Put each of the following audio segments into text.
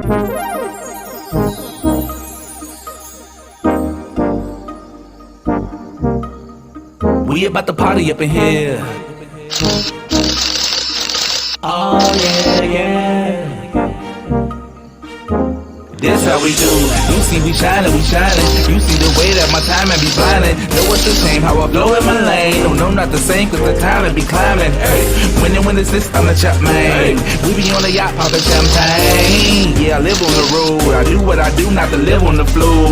We about to party up in here. Oh yeah, yeah. This how we do. You see we shining, we shining. You see the way that my time be blinding. Know what's the same, how I blow in my lane. No, not the same, cause the time be climbing. Hey, when it's this time to chop, man. We be on the yacht popping champagne. Yeah, I live on the road. I do what I do, not to live on the floor.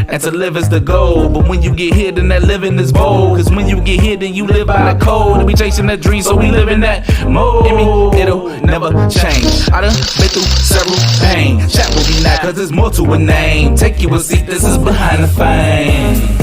And to live is the goal. But when you get here, then that living is bold. Cause when you get here, then you live by the code. And we chasing that dream, so we live in that mode. I mean, it'll never change. I done been through several pain. Chat with me now, cause there's more to a name. Take you a seat, this is behind the fame.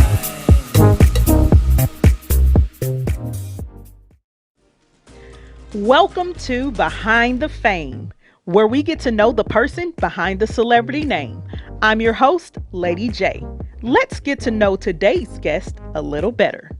Welcome to Behind the Fame, where we get to know the person behind the celebrity name. I'm your host, Lady J. Let's get to know today's guest a little better.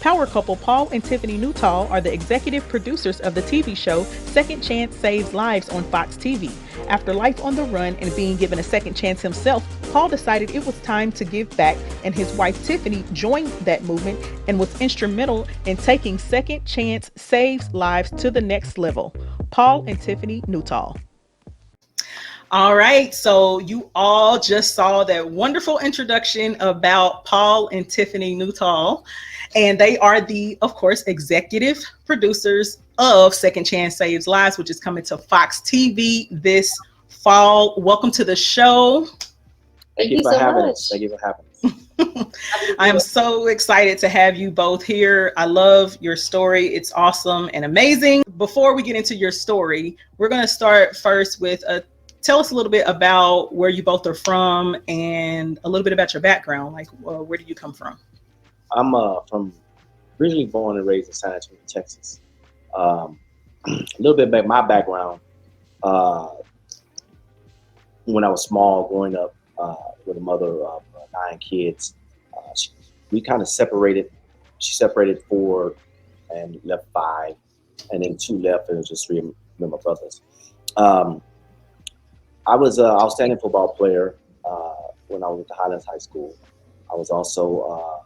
Power couple Paul and Tiffany Nutall are the executive producers of the TV show Second Chance Saves Lives on Fox TV. After life on the run and being given a second chance himself, Paul decided it was time to give back, and his wife Tiffany joined that movement and was instrumental in taking Second Chance Saves Lives to the next level. Paul and Tiffany Nutall. All right, so you all just saw that wonderful introduction about Paul and Tiffany Nutall, and they are the, of course, executive producers of Second Chance Saves Lives, which is coming to Fox TV this fall. Welcome to the show. Thank you for having us. Thank you for having us. I am so excited to have you both here. I love your story. It's awesome and amazing. Before we get into your story, we're going to start first with tell us a little bit about where you both are from and a little bit about your background. Like, where do you come from? I'm originally born and raised in San Antonio, Texas. A little bit about my background. When I was small, growing up with a mother of 9 kids, we kind of separated. She separated 4 and left 5, and then 2 left, and it was just 3 of my brothers. I was an outstanding football player when I was at the Highlands High School. I was also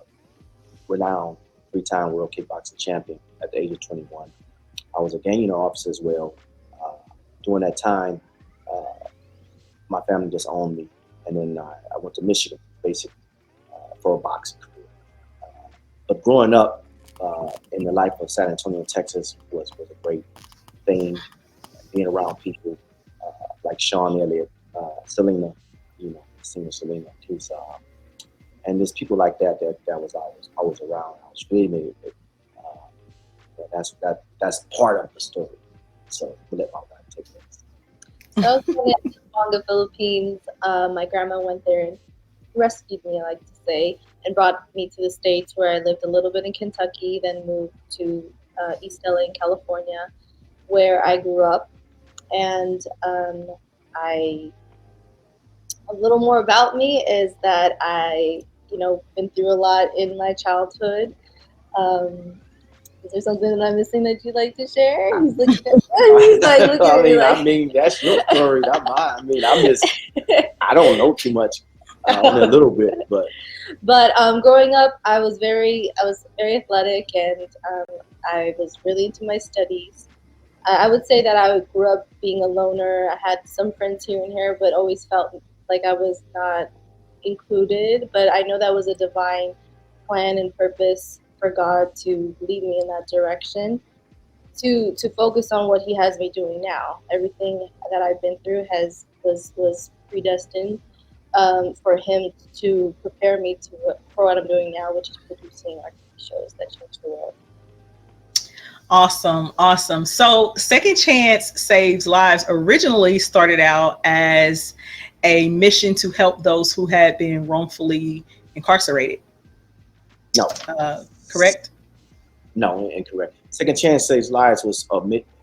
renowned 3-time world kickboxing champion at the age of 21. I was a gang unit officer as well. During that time, my family just owned me, and then I went to Michigan, basically, for a boxing career. But growing up in the life of San Antonio, Texas, was a great thing. Being around people like Sean Elliott, Selena, singer Selena, and there's people like that was always around. I was really made it. That's part of the story. So we'll let my wife take this. I was born in Pampanga, Philippines. My grandma went there and rescued me, I like to say, and brought me to the States, where I lived a little bit in Kentucky, then moved to East LA in California, where I grew up. And a little more about me is that I, been through a lot in my childhood. Is there something that I'm missing that you'd like to share? He's looking at me. I mean, that's your story, not mine. I don't know too much, only a little bit, but. But growing up, I was very athletic, and I was really into my studies. I would say that I grew up being a loner. I had some friends here and here, but always felt like I was not included. But I know that was a divine plan and purpose for God to lead me in that direction, to focus on what He has me doing now. Everything that I've been through was predestined for Him to prepare me for what I'm doing now, which is producing our TV shows that change the world. Awesome. So Second Chance Saves Lives originally started out as a mission to help those who had been wrongfully incarcerated. No. Correct? No, incorrect. Second Chance Saves Lives was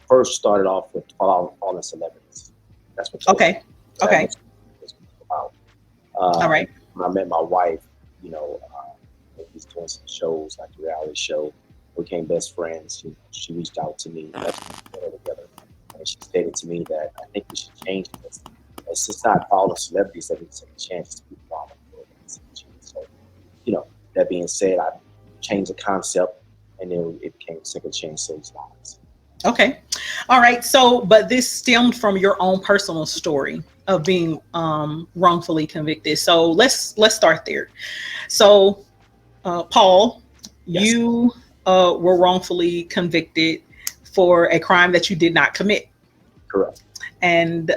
first started off with fallen celebrities. That's what. Okay. About. All right. When I met my wife, we was doing some shows like the reality show. We became best friends. She reached out to me. Let's get together. and she stated to me that I think we should change this. It's just not following celebrities that need second chances to be following. So, that being said, I changed the concept, and then it became Second Chance Saves Lives. Okay. All right. So, but this stemmed from your own personal story of being wrongfully convicted. So let's start there. So, Paul, Yes. you were wrongfully convicted for a crime that you did not commit. Correct. And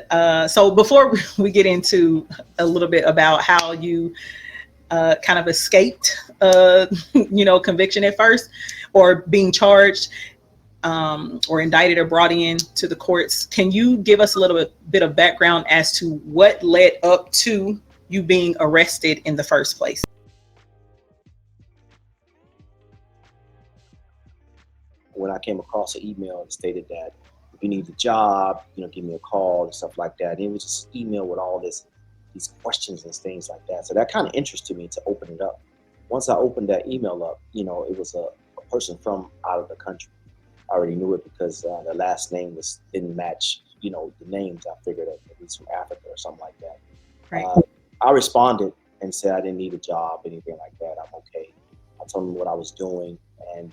so before we get into a little bit about how you kind of escaped, conviction at first, or being charged, or indicted or brought in to the courts, can you give us a little bit of background as to what led up to you being arrested in the first place? When I came across an email that stated that if you need a job, give me a call and stuff like that. And it was just email with all these questions and things like that. So that kind of interested me to open it up. Once I opened that email up, it was a person from out of the country. I already knew it because the last name didn't match, the names. I figured that it was from Africa or something like that. Right. I responded and said I didn't need a job, anything like that. I'm okay. I told him what I was doing, and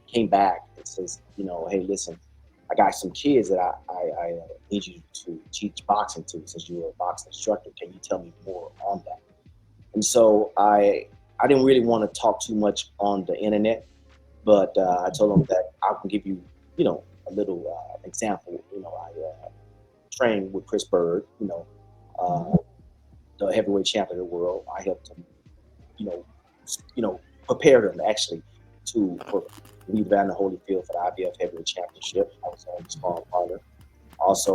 came back and says, hey, listen, I got some kids that I need you to teach boxing to, since you're a boxing instructor. Can you tell me more on that? And so I didn't really want to talk too much on the internet, but I told them that I can give you, a little example. I trained with Chris Bird, the heavyweight champion of the world. I helped him, prepared him actually for lead Van Holyfield for the IBF heavyweight championship. I was on the sparring partner. Also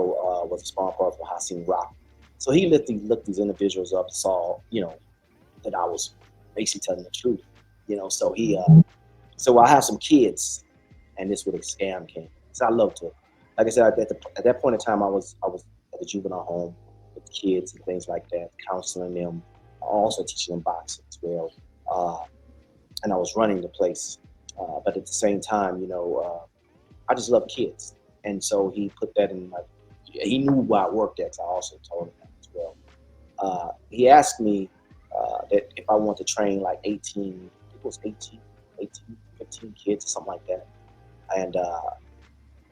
was a sparring partner for Hasim Rock. So he looked these individuals up, saw, that I was basically telling the truth, So he, so I have some kids, and this where the scam came. So I loved it. Like I said, at that point in time, I was at the juvenile home with the kids and things like that, counseling them, also teaching them boxing as well, and I was running the place. But at the same time, I just love kids, and so he put that in my. He knew where I worked at. So I also told him that as well. He asked me that if I want to train like 18, it was 18, 15 kids or something like that. And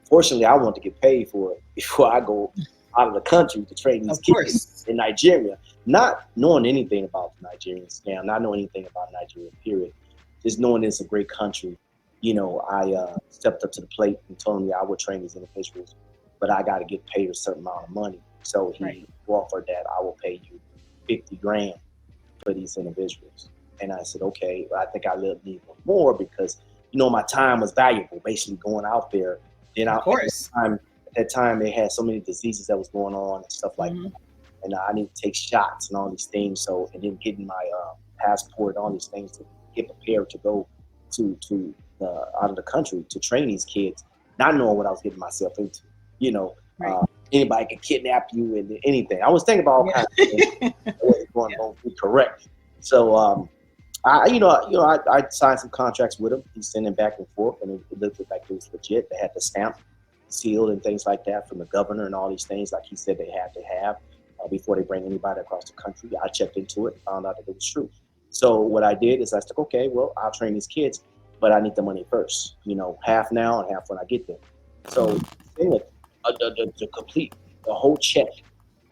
fortunately, I want to get paid for it before I go out of the country to train these kids in Nigeria, not knowing anything about the Nigerian scam, not knowing anything about Nigeria, period. Just knowing it's a great country. I stepped up to the plate and told him I would train these individuals, but I got to get paid a certain amount of money. So he offered that I will pay you $50,000 for these individuals. And I said, okay, I think I need more because, my time was valuable, basically going out there. Then at that time, they had so many diseases that was going on and stuff like that. And I need to take shots and all these things. So, and then getting my passport and all these things to get prepared to go to out of the country to train these kids, not knowing what I was getting myself into. Anybody can kidnap you and anything. I was thinking about all kinds of things that wasn't going to be correct. So, I signed some contracts with him. He's sending back and forth, and it looked like it was legit. They had the stamp, sealed, and things like that from the governor and all these things, like he said they had to have before they bring anybody across the country. I checked into it and found out that it was true. So what I did is I said, okay, well, I'll train these kids, but I need the money first. Half now and half when I get there. So to complete the whole check,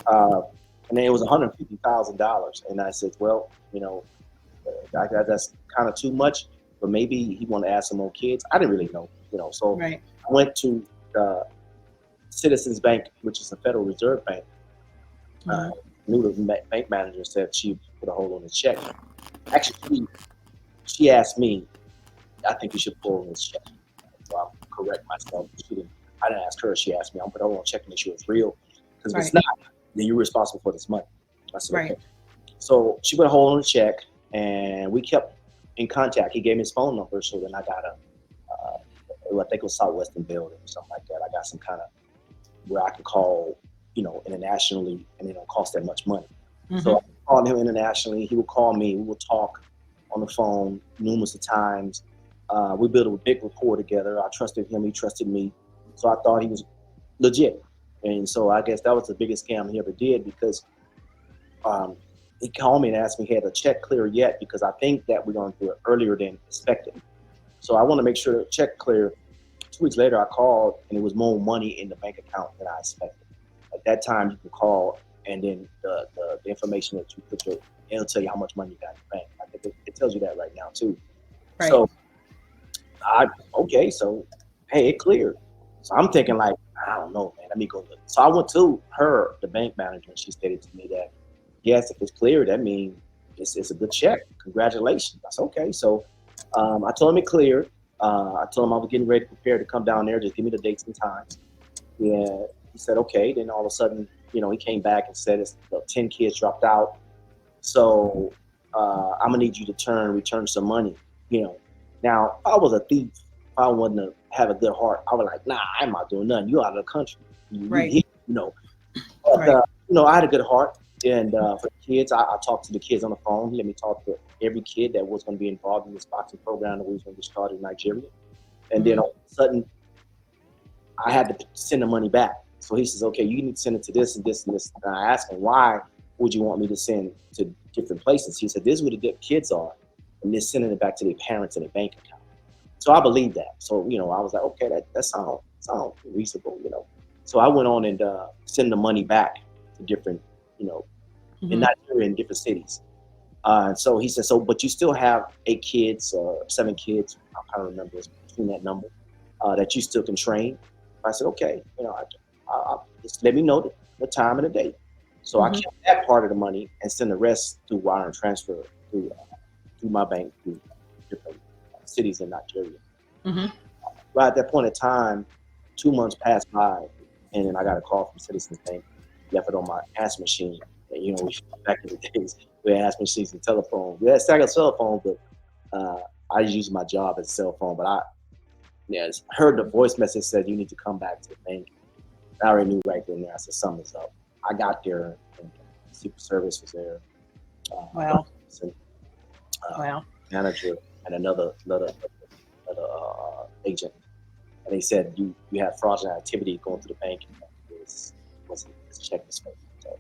and then it was $150,000, and I said, well, that's kind of too much, but maybe he want to add some more kids. I didn't really know, So I went to Citizens Bank, which is a Federal Reserve Bank. Knew the bank manager said she put a hold on the check. Actually, she asked me, I think you should pull on this check. So I'll correct myself. I didn't ask her. She asked me. I'm put a hold on check to make sure it's real. Because if it's not, then you're responsible for this money. I said, okay. So she put a hold on the check, and we kept in contact. He gave me his phone number, so then I got I think it was Southwestern building or something like that. I got some kind of where I can call, internationally, and it don't cost that much money. So I called him internationally. He would call me. We would talk on the phone numerous of times. We built a big rapport together. I trusted him. He trusted me. So I thought he was legit. And so I guess that was the biggest scam he ever did, because he called me and asked me if he had a check clear yet, because I think that we're going to do it earlier than expected. So I want to make sure the check clear. 2 weeks later, I called, and it was more money in the bank account than I expected. At that time, you can call, and then the information that you put it'll tell you how much money you got in the bank. I think it tells you that right now too. Right. So so hey, it cleared. So I'm thinking like, I don't know, man, let me go look. So I went to her, the bank manager, and she stated to me that, yes, if it's clear, that means it's a good check. Congratulations. I said, okay. So I told him it cleared. I told him I was getting ready to prepare to come down there. Just give me the dates and times. Yeah, he said, okay. Then all of a sudden, he came back and said 10 kids dropped out. So I'm gonna need you to return some money. Now if I was a thief, if I wasn't to have a good heart, I was like, nah, I'm not doing nothing. You out of the country. Right. But, Right. I had a good heart. And for the kids, I talked to the kids on the phone. He let me talk to every kid that was going to be involved in this boxing program that was going to be started in Nigeria. And then all of a sudden, I had to send the money back. So he says, okay, you need to send it to this and this and this. And I asked him, why would you want me to send to different places? He said, this is where the kids are. And they're sending it back to their parents in a bank account. So I believe that. So, I was like, okay, that sounds reasonable, So I went on and sent the money back to different, in Nigeria, in different cities. And so he said, but you still have 8 kids or 7 kids, I can't remember, it's between that number, that you still can train. I said, okay, I just let me know the time and the date. So I kept that part of the money and send the rest through wire and transfer through my bank to different cities in Nigeria. Right at that point in time, 2 months passed by, and then I got a call from Citizens Bank, left it on my answer machine. And, back in the days, we had answer machines and telephone. We had a cell phone, but I used my job as a cell phone. But I heard the voice message said, you need to come back to the bank. I already knew right then and there. I said, something's up. I got there, and Secret Service was there. Wow. Wow. Manager and another agent. And they said, you have fraudulent activity going through the bank. And this check was fake. So,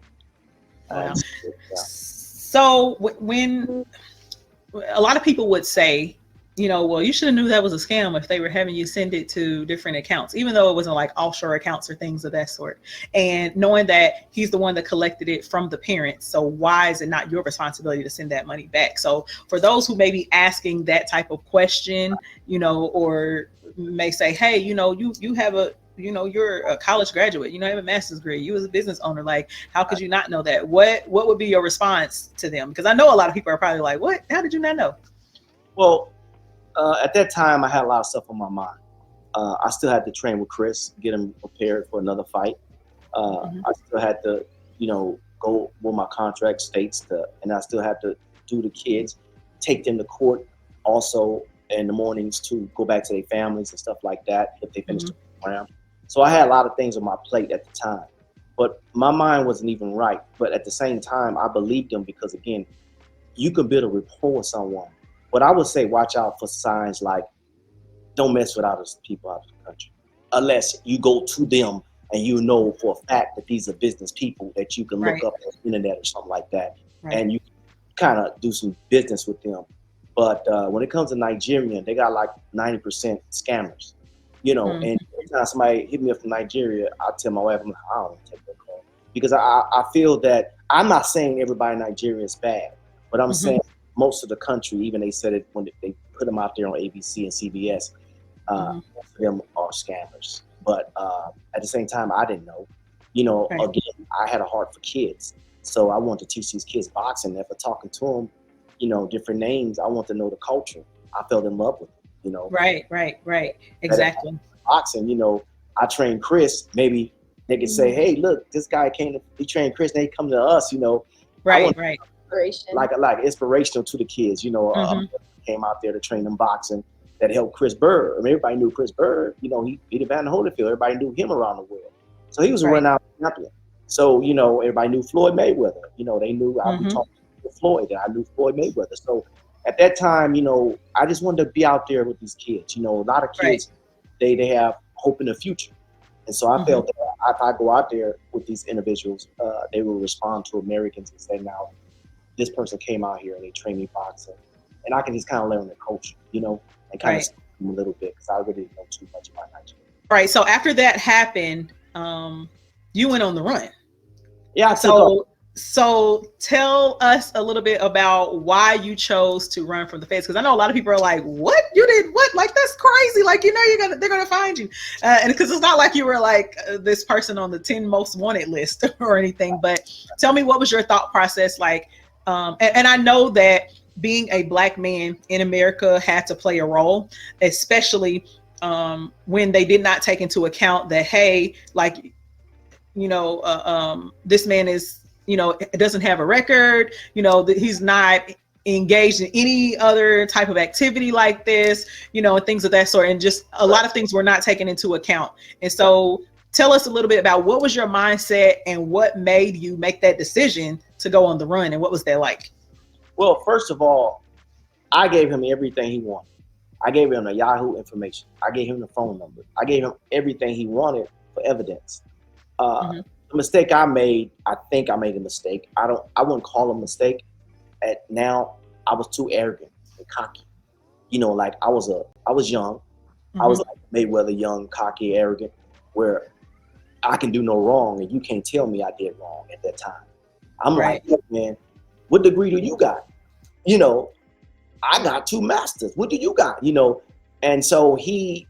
wow. Yeah. So when a lot of people would say, well, you should have knew that was a scam if they were having you send it to different accounts, even though it wasn't like offshore accounts or things of that sort. And knowing that he's the one that collected it from the parents, so why is it not your responsibility to send that money back? So for those who may be asking that type of question, or may say, hey, you have you're a college graduate, you have a master's degree, you as a business owner, like, how could you not know that? What would be your response to them? Because I know a lot of people are probably like, what? How did you not know? Well, at that time, I had a lot of stuff on my mind. I still had to train with Chris, get him prepared for another fight. I still had to, go where my contract states, and I still had to do the kids, take them to court also in the mornings to go back to their families and stuff like that if they finished the program. So I had a lot of things on my plate at the time. But my mind wasn't even right. But at the same time, I believed them because, again, you can build a rapport with someone. But I would say watch out for signs like don't mess with other people out of the country unless you go to them and for a fact that these are business people that you can look up on the internet or something like that. And you kind of do some business with them. But when it comes to Nigerian, they got like 90% scammers, and every time somebody hit me up from Nigeria, I tell my wife, I don't want to take that call because I feel that I'm not saying everybody in Nigeria is bad, but I'm saying most of the country, even they said it when they put them out there on ABC and CBS, most of them are scammers. But at the same time, I didn't know. Again, I had a heart for kids. So I wanted to teach these kids boxing. And after talking to them, different names, I want to know the culture. I fell in love with it, Right. Exactly. Boxing, I trained Chris. Maybe they could say, hey, look, this guy he trained Chris, and they come to us, Right. Like inspirational to the kids, came out there to train them boxing that helped Chris Bird. I mean, everybody knew Chris Bird, he beat Evander Holyfield. Everybody knew him around the world. So he was a renowned champion. So, everybody knew Floyd Mayweather. They knew I was talking to Floyd, and I knew Floyd Mayweather. So at that time, I just wanted to be out there with these kids. A lot of kids, they have hope in the future. And so I felt that if I go out there with these individuals, they will respond to Americans and say, now, this person came out here and they trained me boxing. And I can just kind of learn the culture, you know, and kind of speak to them a little bit because I really didn't know too much about Nigeria. Right. So after that happened, you went on the run. Yeah, I took off. So tell us a little bit about why you chose to run from the feds, because I know a lot of people are like, "What you did? What? Like that's crazy! Like you know they're gonna find you," and because it's not like you were like this person on the 10 most wanted list or anything. But tell me, what was your thought process like? And I know that being a Black man in America had to play a role, especially when they did not take into account that, hey, like this man is, doesn't have a record, that he's not engaged in any other type of activity like this, and things of that sort. And just a lot of things were not taken into account. And so tell us a little bit about what was your mindset and what made you make that decision to go on the run, and what was that like? Well, first of all, I gave him everything he wanted. I gave him the Yahoo information. I gave him the phone number. I gave him everything he wanted for evidence. The mistake I made, I think I made a mistake. I wouldn't call it a mistake. Now I was too arrogant and cocky. Like I was young. I was like Mayweather, young, cocky, arrogant, where I can do no wrong and you can't tell me I did wrong at that time. I'm like, look, man, what degree do you got? I got 2 masters. What do you got? And so he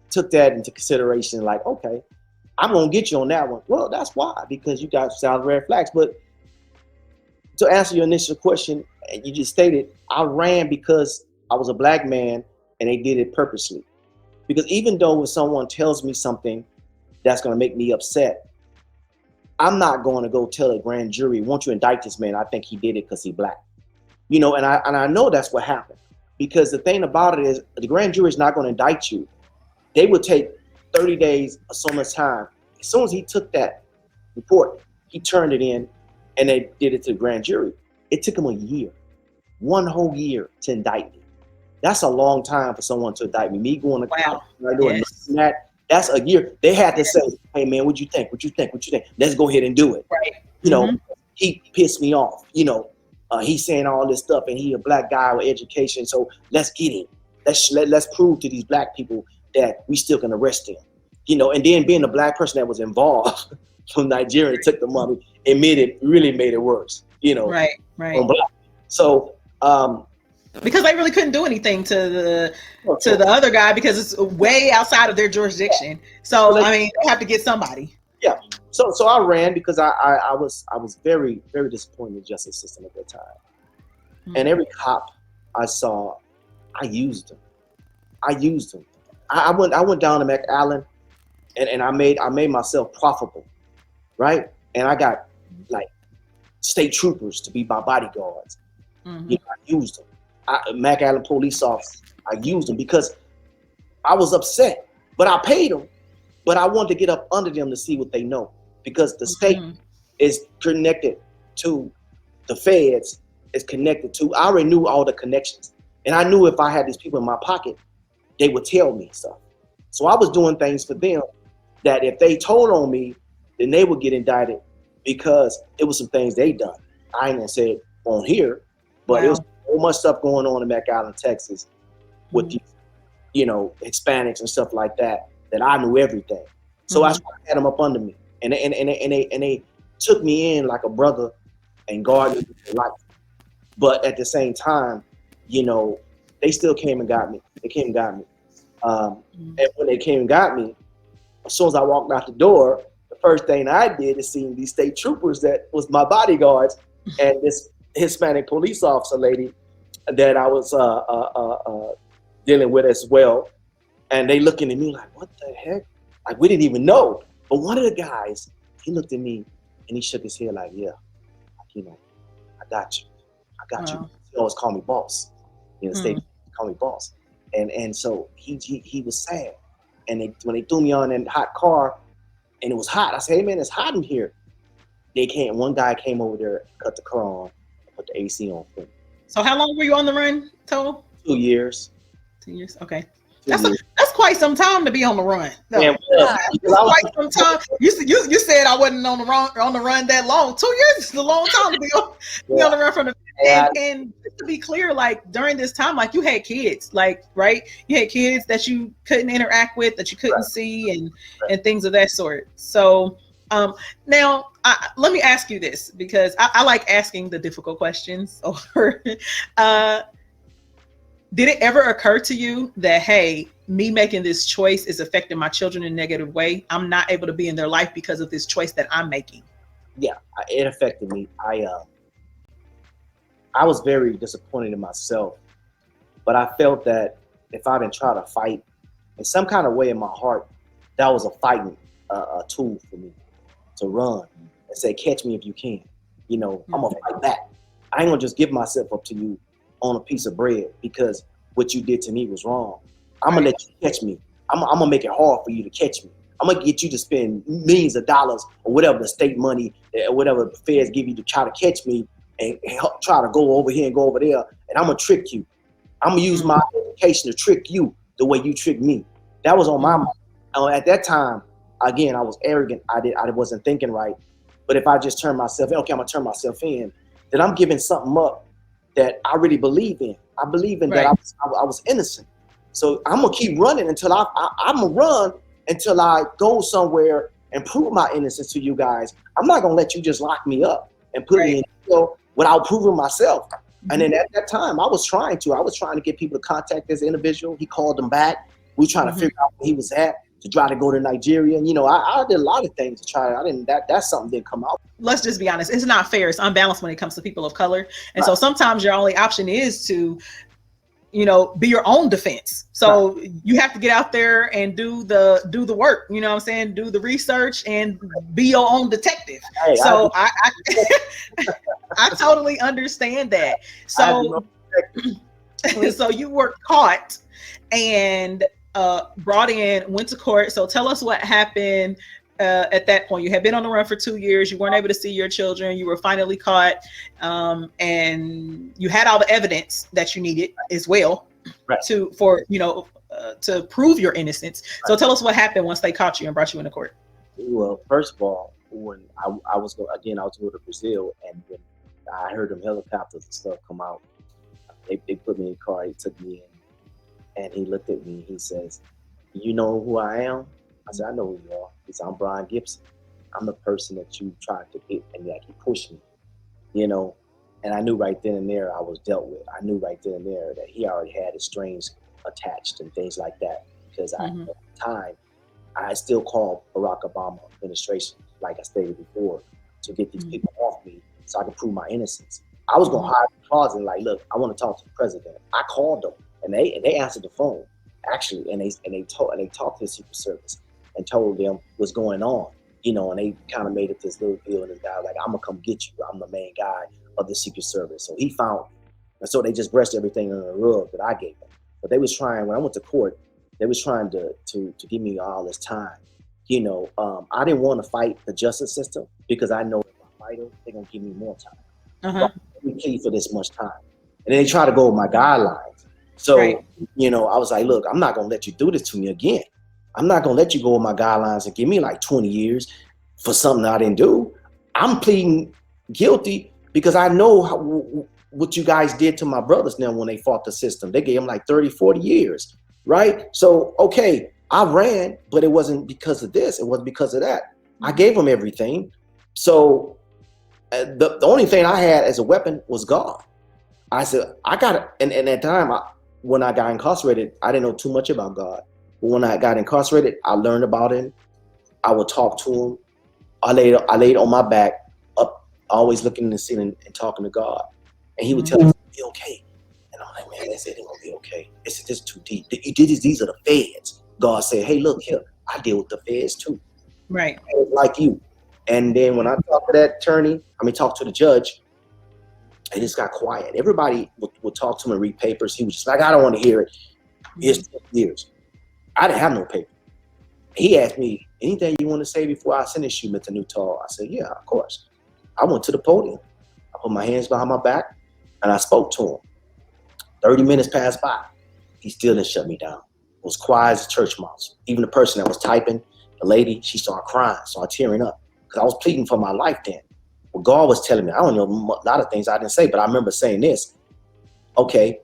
took that into consideration, like, okay, I'm gonna get you on that one. Well, that's why, because you got solid red flags. But to answer your initial question, you just stated, I ran because I was a Black man and they did it purposely. Because even though when someone tells me something that's gonna make me upset, I'm not going to go tell a grand jury, won't you indict this man? I think he did it because he's Black. And I know that's what happened. Because the thing about it is the grand jury is not going to indict you. They would take 30 days or so much time. As soon as he took that report, he turned it in and they did it to the grand jury. It took him a year, 1 whole year to indict me. That's a long time for someone to indict me. Me going to court, doing that's a year. They had to say, hey man, what you think? What you think? What you think? Let's go ahead and do it. Right. He pissed me off. He's saying all this stuff and he a Black guy with education. So let's get him. Let's prove to these Black people that we still can arrest him. And then being a Black person that was involved from Nigeria and took the money, really made it worse. Right. So because they really couldn't do anything to the other guy because it's way outside of their jurisdiction. So they have to get somebody. Yeah. So I ran because I was very, very disappointed in the justice system at that time. And every cop I saw, I used them. I went down to McAllen and I made myself profitable, right? And I got like state troopers to be my bodyguards. I used them. McAllen police officers, I used them because I was upset, but I paid them. But I wanted to get up under them to see what they know, because the state is connected to the feds, is connected to, I already knew all the connections. And I knew if I had these people in my pocket, they would tell me stuff. So I was doing things for them that if they told on me, then they would get indicted because it was some things they done. I ain't gonna say it on here, but it was so much stuff going on in McAllen, Texas with these, Hispanics and stuff like that I knew everything. So I had them up under me. And they took me in like a brother and guarded me for life. But at the same time, they still came and got me. They came and got me. And when they came and got me, as soon as I walked out the door, the first thing I did is see these state troopers that was my bodyguards and this Hispanic police officer lady that I was dealing with as well. And they looking at me like, what the heck? Like, we didn't even know. But one of the guys, he looked at me and he shook his head like, yeah, I got you. He always called me boss. In the state, he called me boss. And so he was sad. And when they threw me on that hot car and it was hot, I said, hey man, it's hot in here. One guy came over there, cut the car on, and put the AC on for me. So how long were you on the run total? 2 years. 2 years, okay. That's quite some time to be on the run. No. Yeah, It's quite some time. You said I wasn't on the run that long. 2 years is a long time to be on the run from the. And to be clear, like during this time, like you had kids, like right, you had kids that you couldn't interact with, that you couldn't see, and things of that sort. So now let me ask you this, because I like asking the difficult questions. Or did it ever occur to you that, hey, me making this choice is affecting my children in a negative way? I'm not able to be in their life because of this choice that I'm making. Yeah, it affected me. I was very disappointed in myself, but I felt that if I didn't try to fight in some kind of way in my heart, that was a fighting tool for me to run and say, catch me if you can. You know, I'm gonna fight back. I ain't gonna just give myself up to you on a piece of bread because what you did to me was wrong. I'm gonna let you catch me. I'm gonna make it hard for you to catch me. I'm gonna get you to spend millions of dollars or whatever the state money or whatever the feds give you to try to catch me and help try to go over here and go over there. And I'm gonna trick you. I'm gonna use my education to trick you the way you tricked me. That was on my mind. At that time, again, I was arrogant. I wasn't thinking right. But if I just turn myself in, okay, I'm gonna turn myself in, then I'm giving something up that I really believe in. I believe in that I was innocent. So I'm gonna keep running until I'm gonna run until I go somewhere and prove my innocence to you guys. I'm not gonna let you just lock me up and put me in jail without proving myself. And then at that time, I was trying to get people to contact this individual. He called them back. We were trying to figure out where he was at to try to go to Nigeria. And, you know, I did a lot of things to try. That's something didn't come out. Let's just be honest. It's not fair. It's unbalanced when it comes to people of color. And so sometimes your only option is to, you know, be your own defense. So you have to get out there and do the work, you know what I'm saying? Do the research and be your own detective. Hey, so I totally understand that. So, so you were caught and went to court. So tell us what happened at that point. You had been on the run for 2 years. You weren't able to see your children. You were finally caught, and you had all the evidence that you needed as well to prove your innocence. So tell us what happened once they caught you and brought you into court. Well, first of all, when I was going to Brazil, and when I heard them helicopters and stuff come out, they put me in the car. He took me in, and he looked at me. He says, "You know who I am?" I said, "I know who you are." He said, "I'm Brian Gibson. I'm the person that you tried to hit and like you pushed me, you know." And I knew right then and there I was dealt with. I knew right then and there that he already had his strings attached and things like that. Because at the time, I still called Barack Obama administration, like I stated before, to get these people off me so I could prove my innocence. I was gonna hide in the closet, like, look, I want to talk to the president. I called them, and they answered the phone actually, and they talked to the Secret Service and told them what's going on, you know, and they kind of made it this little deal. And this guy like, I'm gonna come get you. I'm the main guy of the Secret Service. So he found me. And so they just brushed everything under the rug that I gave them. But they was trying, when I went to court, they was trying to give me all this time. You know, I didn't want to fight the justice system because I know if I fight them, they're gonna give me more time. So we plead for this much time. And then they try to go with my guidelines. So, you know, I was like, look, I'm not gonna let you do this to me again. I'm not gonna let you go with my guidelines and give me like 20 years for something I didn't do. I'm pleading guilty because I know what you guys did to my brothers now when they fought the system. They gave them like 30, 40 years, right? So, okay, I ran, but it wasn't because of this. It wasn't because of that. I gave them everything. So the only thing I had as a weapon was God. I said, I got it. And at that time, when I got incarcerated, I didn't know too much about God. But when I got incarcerated, I learned about him. I would talk to him. I laid on my back, up, always looking in the ceiling and talking to God. And he would tell me, be okay. And I'm like, man, they said it won't be okay. This is too deep. These are the feds. God said, hey, look here, I deal with the feds too. Right. Like you. And then when I talked to that attorney, talked to the judge, it just got quiet. Everybody would talk to him and read papers. He was just like, I don't want to hear it. It's 10 years. I didn't have no paper. He asked me, anything you want to say before I sentence you, Mr. Nutall? I said, yeah, of course. I went to the podium. I put my hands behind my back and I spoke to him. 30 minutes passed by. He still didn't shut me down. was quiet as a church mouse. Even the person that was typing, the lady, she started crying, started tearing up, because I was pleading for my life then. Well, God was telling me, I don't know a lot of things I didn't say, but I remember saying this: okay,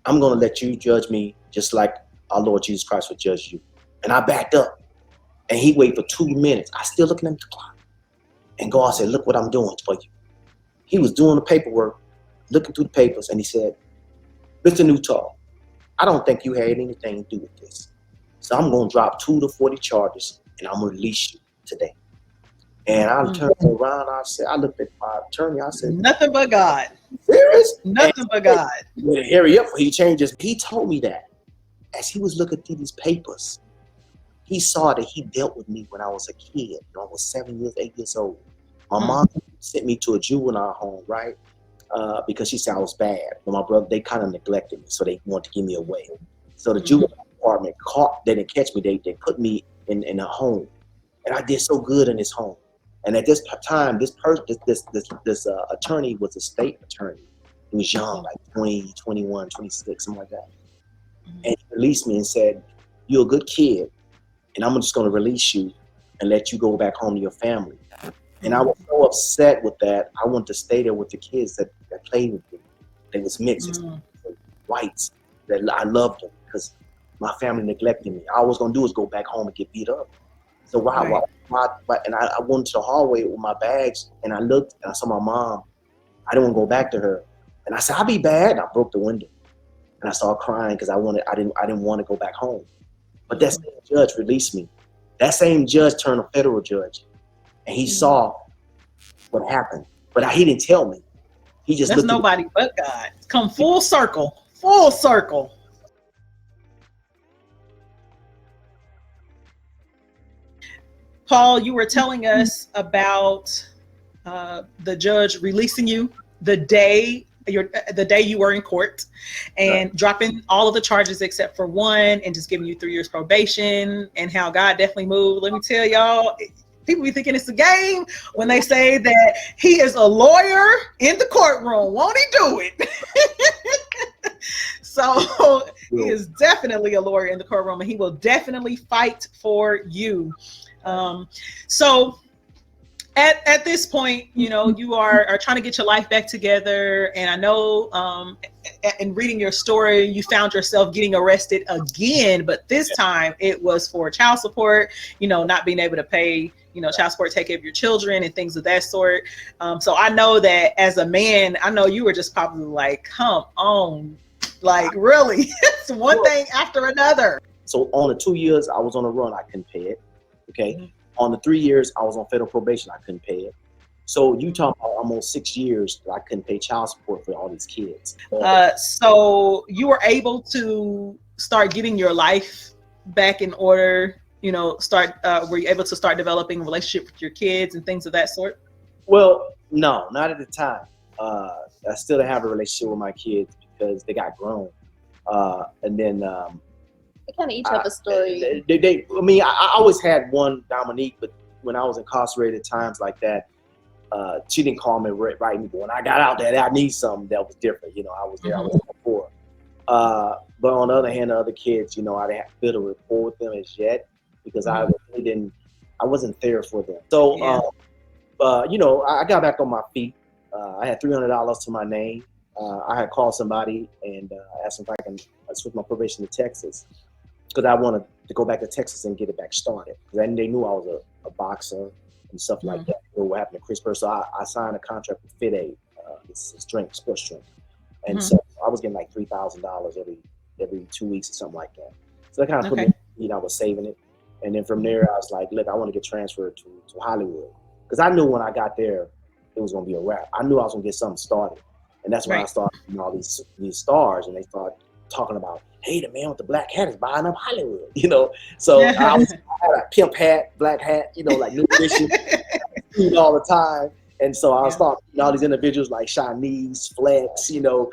I'm going to let you judge me just like our Lord Jesus Christ would judge you. And I backed up, and he waited for 2 minutes. I still looking at the clock. And God said, look what I'm doing for you. He was doing the paperwork, looking through the papers, and he said, Mr. Nutall, I don't think you had anything to do with this. So I'm going to drop 2 to 40 charges, and I'm going to release you today. And I turned around, I looked at my attorney, I said, nothing but God. Serious? Nothing but God. Hurry up, he changes. He told me that as he was looking through these papers, he saw that he dealt with me when I was a kid. I was 7 years, 8 years old. My mom sent me to a juvenile home, right? Because she said I was bad. But my brother, they kind of neglected me, so they wanted to give me away. So the juvenile department they didn't catch me. They put me in a home, and I did so good in this home. And at this time, this attorney was a state attorney. He was young, like 20, 21, 26, something like that. And he released me and said, "You're a good kid, and I'm just going to release you and let you go back home to your family." And I was so upset with that. I wanted to stay there with the kids that played with me. They was mixed, whites. That I loved them because my family neglected me. All I was going to do is go back home and get beat up. So and I went to the hallway with my bags, and I looked and I saw my mom. I didn't want to go back to her, and I said, "I'll be bad." And I broke the window, and I started crying because I didn't want to go back home. But that same judge released me. That same judge turned a federal judge, and he saw what happened, but he didn't tell me. He just That's nobody but God. Come full circle, full circle. Paul, you were telling us about the judge releasing you the day you were in court, and dropping all of the charges except for one, and just giving you 3 years probation, and how God definitely moved. Let me tell y'all, people be thinking it's a game when they say that he is a lawyer in the courtroom. Won't he do it? So he is definitely a lawyer in the courtroom, and he will definitely fight for you. So at this point, you know, you are trying to get your life back together. And I know in reading your story, you found yourself getting arrested again, but this time it was for child support, you know, not being able to pay, you know, child support, take care of your children and things of that sort. So I know that as a man, I know you were just probably like, come on, like really, it's one thing after another. So on the 2 years I was on the run, I couldn't pay it. Okay. On the 3 years I was on federal probation, I couldn't pay it. So you talk about almost 6 years that I couldn't pay child support for all these kids. So you were able to start getting your life back in order, you know, were you able to start developing a relationship with your kids and things of that sort? Well, no, not at the time. I still didn't have a relationship with my kids because they got grown. And then They kind of each have a story. I always had one, Dominique, but when I was incarcerated, times like that, she didn't call me right. But when I got out there, I need something that was different. You know, I was there, I was before. But on the other hand, the other kids, you know, I didn't build a rapport with them as yet because I wasn't there for them. So, you know, I got back on my feet. I had $300 to my name. I had called somebody and asked them if I can switch my probation to Texas, because I wanted to go back to Texas and get it back started. Then they knew I was a boxer and stuff like that. They know what happened to Chris Burr. So I signed a contract with Fit Aid, it's drink, sports drink. And so I was getting like $3,000 every 2 weeks or something like that. So that kind of put me, you know, I was saving it. And then from there, I was like, look, I want to get transferred to Hollywood. Because I knew when I got there, it was going to be a wrap. I knew I was going to get something started. And that's when I started seeing all these stars, and they started talking about, hey, the man with the black hat is buying up Hollywood, you know? So I had a pimp hat, black hat, you know, like New Edition, all the time. And so I started seeing all these individuals like Shanice, Flex, you know,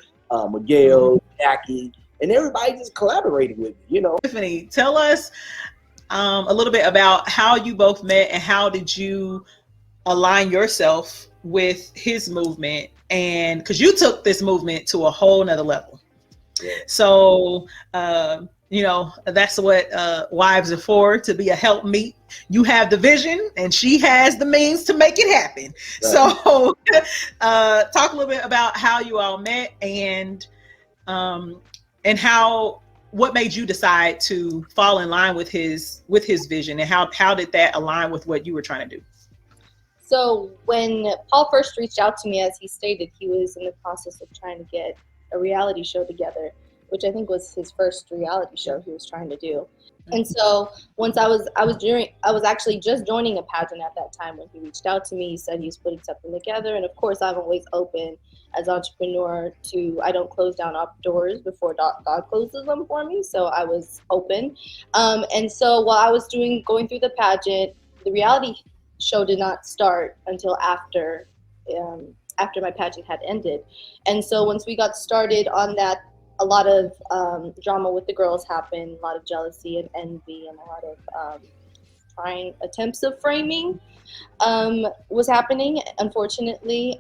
Miguel, Jackie, and everybody just collaborated with me, you know? Tiffany, tell us a little bit about how you both met, and how did you align yourself with his movement, and because you took this movement to a whole nother level. So you know, that's what wives are for, to be a helpmeet. You have the vision and she has the means to make it happen. Right. So talk a little bit about how you all met, and how, what made you decide to fall in line with his vision, and how did that align with what you were trying to do? So when Paul first reached out to me, as he stated, he was in the process of trying to get a reality show together, which I think was his first reality show he was trying to do. And so once I was actually just joining a pageant at that time when he reached out to me. He said he was putting something together, and of course I'm always open as an entrepreneur to, I don't close down doors before God closes them for me. So I was open, and so while I was going through the pageant, the reality show did not start until after my pageant had ended. And so once we got started on that, a lot of drama with the girls happened, a lot of jealousy and envy, and a lot of trying attempts of framing was happening, unfortunately.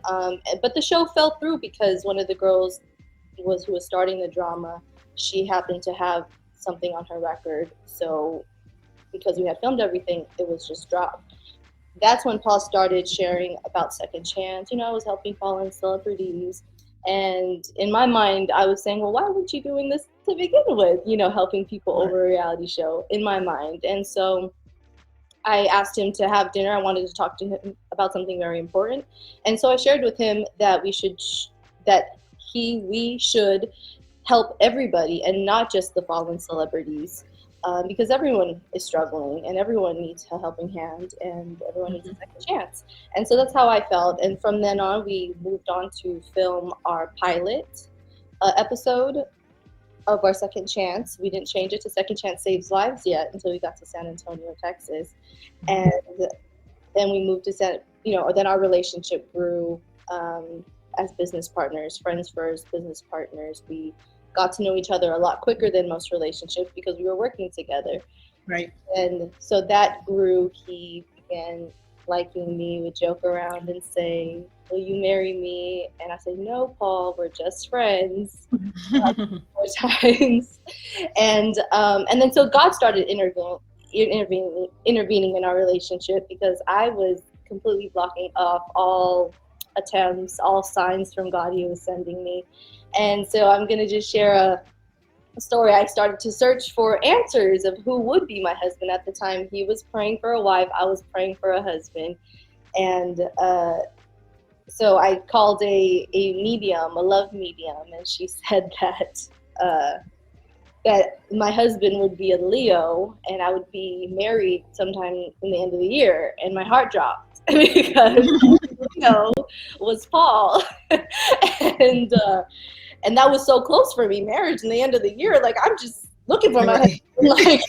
But the show fell through because one of the girls who was starting the drama, she happened to have something on her record. So because we had filmed everything, it was just dropped. That's when Paul started sharing about Second Chance. You know, I was helping fallen celebrities. And in my mind, I was saying, well, why weren't you doing this to begin with? You know, helping people over a reality show, in my mind. And so I asked him to have dinner. I wanted to talk to him about something very important. And so I shared with him that we should help everybody, and not just the fallen celebrities. Because everyone is struggling and everyone needs a helping hand and everyone needs a second chance. And so that's how I felt. And from then on, we moved on to film our pilot episode of our Second Chance. We didn't change it to Second Chance Saves Lives yet until we got to San Antonio, Texas. And then we moved to then our relationship grew as business partners, friends first, business partners. We got to know each other a lot quicker than most relationships because we were working together. Right. And so that grew. He began liking me, would joke around and say, will you marry me? And I said, no, Paul, we're just friends. 4 times. And then so God started intervening in our relationship, because I was completely blocking off all attempts, all signs from God he was sending me. And so I'm going to just share a story. I started to search for answers of who would be my husband at the time. He was praying for a wife. I was praying for a husband. And so I called a medium, a love medium, and she said that my husband would be a Leo and I would be married sometime in the end of the year. And my heart dropped because Leo was Paul. And that was so close for me, marriage in the end of the year. Like, I'm just looking for my husband. Like,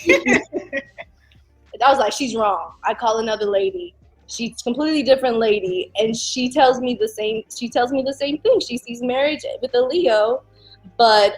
I was like, she's wrong. I call another lady. She's a completely different lady. And she tells me the same thing. She sees marriage with a Leo, but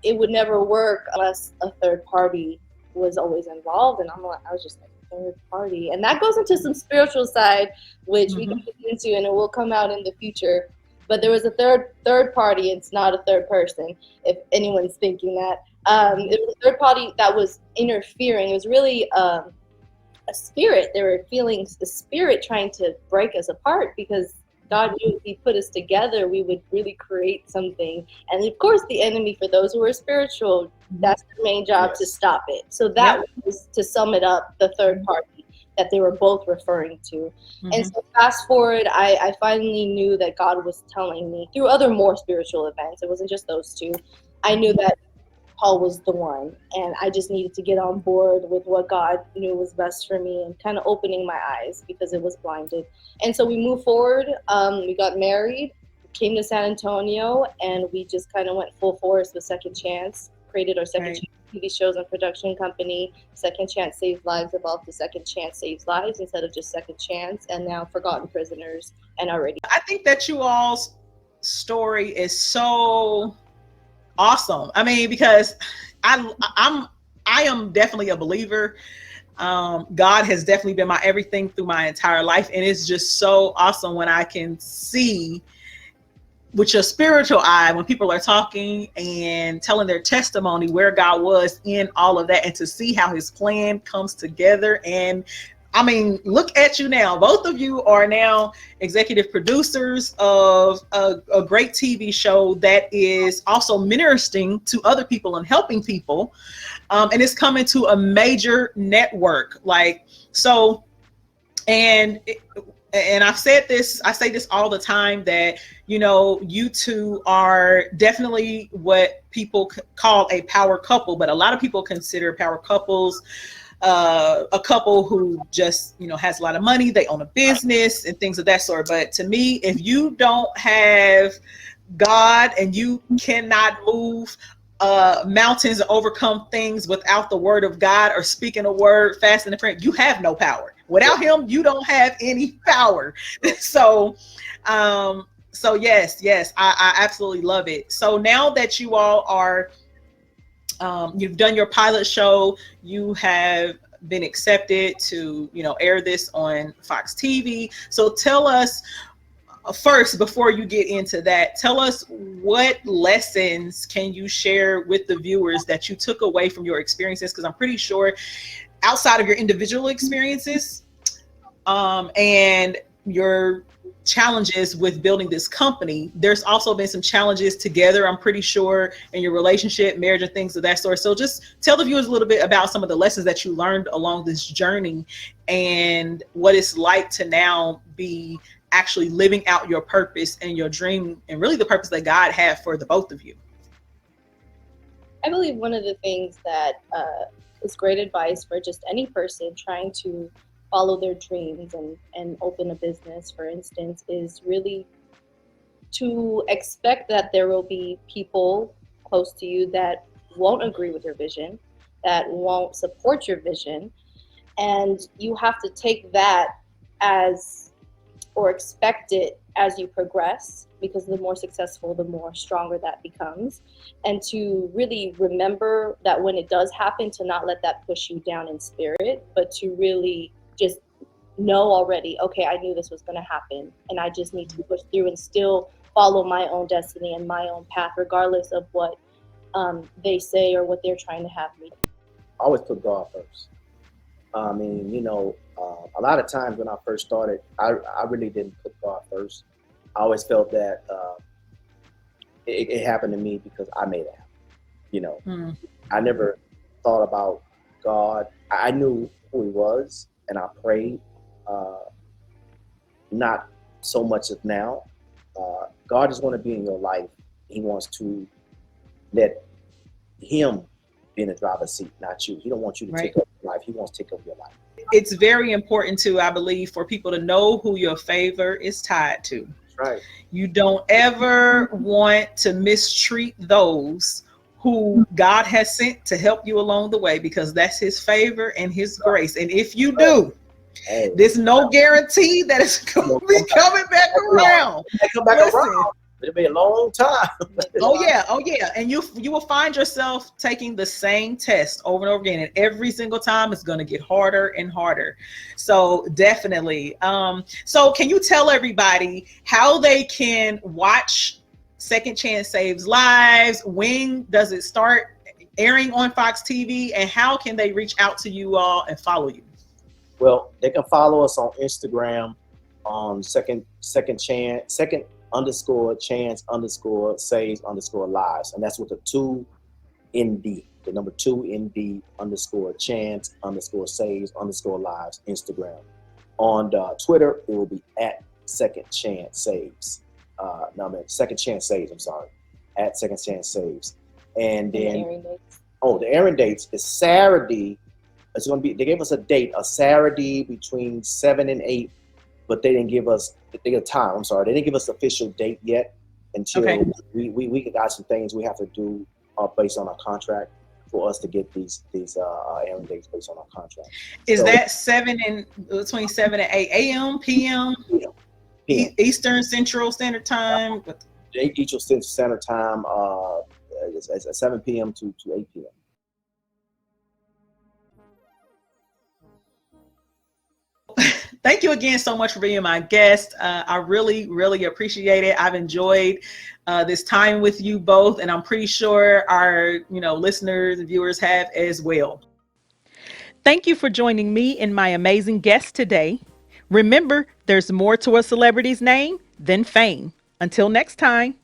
it would never work unless a third party was always involved. And I was just like, third party. And that goes into some spiritual side, which we can get into, and it will come out in the future. But there was a third party. It's not a third person, if anyone's thinking that. It was a third party that was interfering. It was really a spirit. They were feeling the spirit trying to break us apart, because God knew if he put us together, we would really create something. And of course, the enemy, for those who are spiritual, that's their main job, to stop it. So that was, to sum it up, the third party that they were both referring to. And so fast forward, I finally knew that God was telling me through other more spiritual events. It wasn't just those two. I knew that Paul was the one, and I just needed to get on board with what God knew was best for me, and kind of opening my eyes because it was blinded. And so we moved forward. We got married, came to San Antonio, and we just kind of went full force with Second Chance, created our Second Chance TV shows and production company. Second Chance Saves Lives evolved to Second Chance Saves Lives instead of just Second Chance, and now Forgotten Prisoners and already. I think that you all's story is so awesome. I mean, because I am definitely a believer. God has definitely been my everything through my entire life, and it's just so awesome when I can see with your spiritual eye, when people are talking and telling their testimony, where God was in all of that, and to see how his plan comes together. And I mean, look at you now. Both of you are now executive producers of a great TV show that is also ministering to other people and helping people. And it's coming to a major network. Like, so, and I say this all the time, that, you know, you two are definitely what people call a power couple, but a lot of people consider power couples a couple who just, you know, has a lot of money, they own a business and things of that sort. But to me, if you don't have God and you cannot move mountains and overcome things without the word of God, or speaking a word, fasting and praying, you have no power. Without him, you don't have any power. So yes, I absolutely love it. So now that you all are you've done your pilot show, you have been accepted to, you know, air this on Fox TV. So tell us first, before you get into that, tell us what lessons can you share with the viewers that you took away from your experiences? Because I'm pretty sure outside of your individual experiences and your challenges with building this company, there's also been some challenges together, I'm pretty sure, in your relationship, marriage, and things of that sort. So just tell the viewers a little bit about some of the lessons that you learned along this journey, and what it's like to now be actually living out your purpose and your dream, and really the purpose that God had for the both of you. I believe one of the things that is great advice for just any person trying to follow their dreams and open a business, for instance, is really to expect that there will be people close to you that won't agree with your vision, that won't support your vision. And you have to take that as, or expect it as you progress, because the more successful, the more stronger that becomes. And to really remember that when it does happen, to not let that push you down in spirit, but to really just know already, okay, I knew this was going to happen, and I just need to push through and still follow my own destiny and my own path, regardless of what they say or what they're trying to have me. I always put God first. I mean, you know, a lot of times when I first started, I really didn't put God first. I always felt that it happened to me because I made it happen. You know, I never thought about God. I knew who he was, and I prayed, not so much as now. God is going to be in your life. He wants to let him be in the driver's seat, not you. He don't want you to take up your life. He wants to take up your life. It's very important too, I believe, for people to know who your favor is tied to. Right. You don't ever want to mistreat those who God has sent to help you along the way, because that's his favor and his grace. And if you do, there's no guarantee that it's going to be coming back around. Come back around. It'll be a long time. Oh yeah. And you will find yourself taking the same test over and over again, and every single time it's going to get harder and harder. So definitely. So can you tell everybody how they can watch Second Chance Saves Lives? When does it start airing on Fox TV, and how can they reach out to you all and follow you? Well, they can follow us on Instagram on second underscore chance underscore saves underscore lives, and that's with the 2 ND, the number 2 ND underscore chance underscore saves underscore lives Instagram. On Twitter, it will be at Second Chance Saves. Second Chance Saves. I'm sorry, at Second Chance Saves. And then the airing dates. The airing dates is Saturday. It's going to be. They gave us a date, a Saturday between 7 and 8. But they didn't give us the time. I'm sorry, they didn't give us the official date yet until we got some things we have to do based on our contract for us to get these airing dates based on our contract. Is that between 7 and 8 a.m., p.m., Eastern Central Standard Time? Eastern Standard Time, it's 7 p.m. to 8 p.m. Thank you again so much for being my guest. I really, really appreciate it. I've enjoyed this time with you both, and I'm pretty sure our listeners and viewers have as well. Thank you for joining me and my amazing guest today. Remember, there's more to a celebrity's name than fame. Until next time.